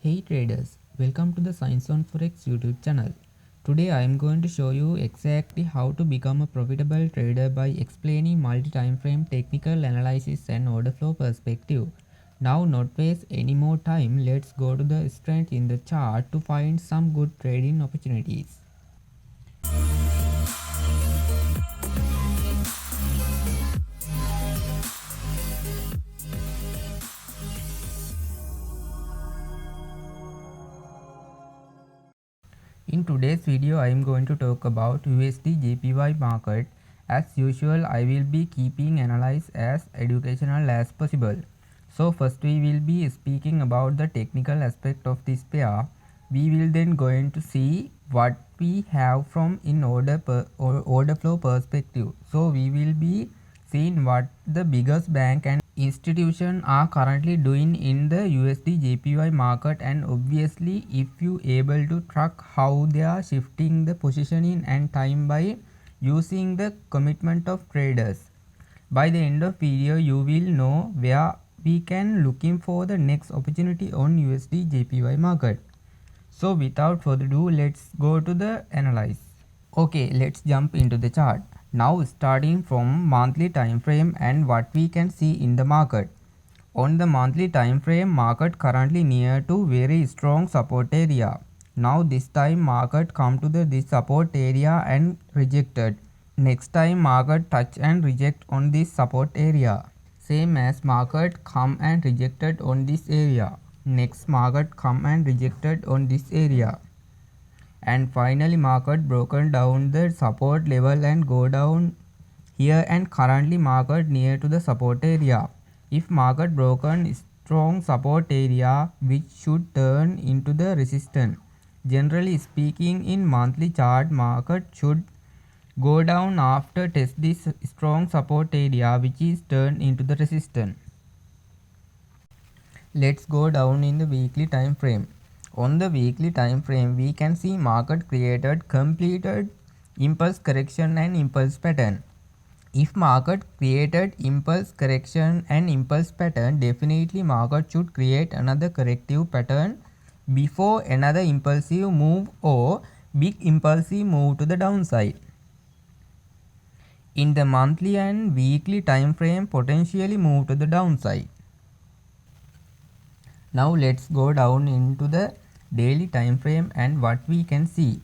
Hey traders, welcome to the Science on Forex YouTube channel. Today I am going to show you exactly how to become a profitable trader by explaining multi-time frame technical analysis and order flow perspective. Now not waste any more time, let's go to the strength in the chart to find some good trading opportunities. In today's video, I am going to talk about USD JPY market. As usual, I will be keeping analysis as educational as possible. So first we will be speaking about the technical aspect of this pair. We will then going to see what we have from in order flow perspective. So we will be seeing what the biggest bank and institution are currently doing in the USD JPY market, and obviously if you able to track how they are shifting the positioning and time by using the commitment of traders. By the end of video you will know where we can looking for the next opportunity on USD JPY market. So without further ado, let's go to the analyze. Okay, let's jump into the chart. Now starting from monthly time frame and what we can see in the market. On the monthly time frame, market currently near to very strong support area. Now this time market come to this support area and rejected. Next time market touch and reject on this support area. Same as market come and rejected on this area. Next market come and rejected on this area. And finally market broken down the support level and go down here, and currently market near to the support area. If market broken strong support area, which should turn into the resistance. Generally speaking, in monthly chart market should go down after test this strong support area, which is turned into the resistance. Let's go down in the weekly time frame. On the weekly time frame, we can see market created completed impulse correction and impulse pattern. If market created impulse correction and impulse pattern, definitely market should create another corrective pattern before another impulsive move or big impulsive move to the downside. In the monthly and weekly time frame, potentially move to the downside. Now let's go down into the daily time frame and what we can see.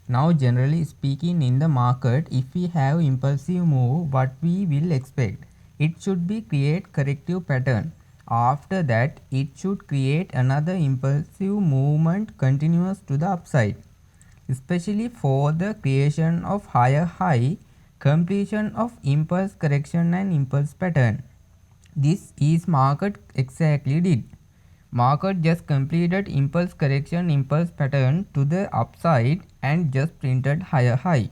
Now generally speaking, in the market, if we have impulsive move, what we will expect? It should be create corrective pattern. After that, it should create another impulsive movement continuous to the upside. Especially for the creation of higher high, completion of impulse correction and impulse pattern. This is market exactly did. Market just completed impulse correction impulse pattern to the upside and just printed higher high.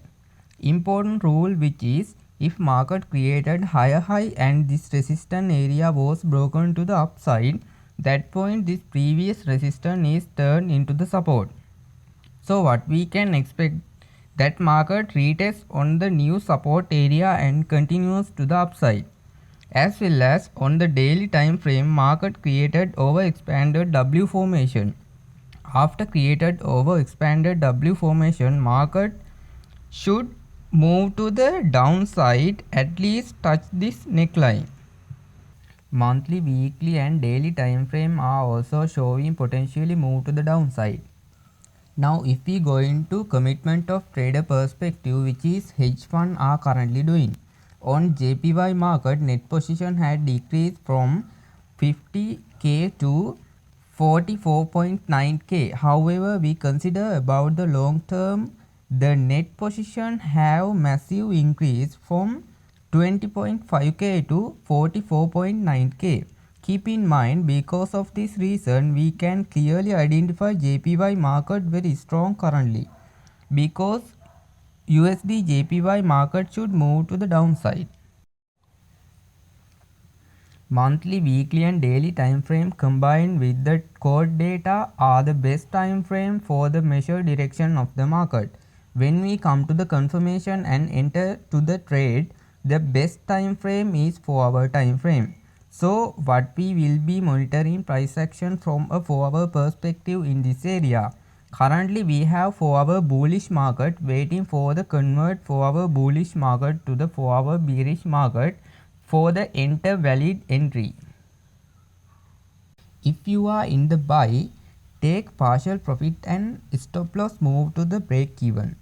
Important rule, which is if market created higher high and this resistance area was broken to the upside, that point this previous resistance is turned into the support. So what we can expect, that market retests on the new support area and continues to the upside. As well as on the daily time frame, market created overexpanded W formation. After created overexpanded W formation, market should move to the downside, at least touch this neckline. Monthly, weekly and daily time frame are also showing potentially move to the downside. Now if we go into commitment of trader perspective, which is hedge fund are currently doing. On JPY market, net position had decreased from 50k to 44.9k. However, we consider about the long term, the net position have massive increase from 20.5k to 44.9k. Keep in mind, because of this reason, we can clearly identify JPY market very strong currently, because USD JPY market should move to the downside. Monthly, weekly and daily time frame combined with the core data are the best time frame for the measured direction of the market. When we come to the confirmation and enter to the trade, the best time frame is 4 hour time frame. So what we will be monitoring price action from a 4-hour perspective in this area. Currently we have 4-hour bullish market waiting for the convert 4-hour bullish market to the 4-hour bearish market for the enter valid entry. If you are in the buy, take partial profit and stop loss move to the break even.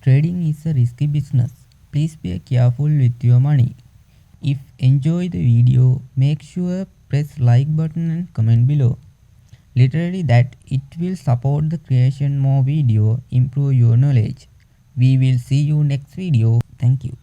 Trading is a risky business. Please be careful with your money. If enjoy the video, make sure press like button and comment below. Literally that it will support the creation more video, improve your knowledge. We will see you next video. Thank you.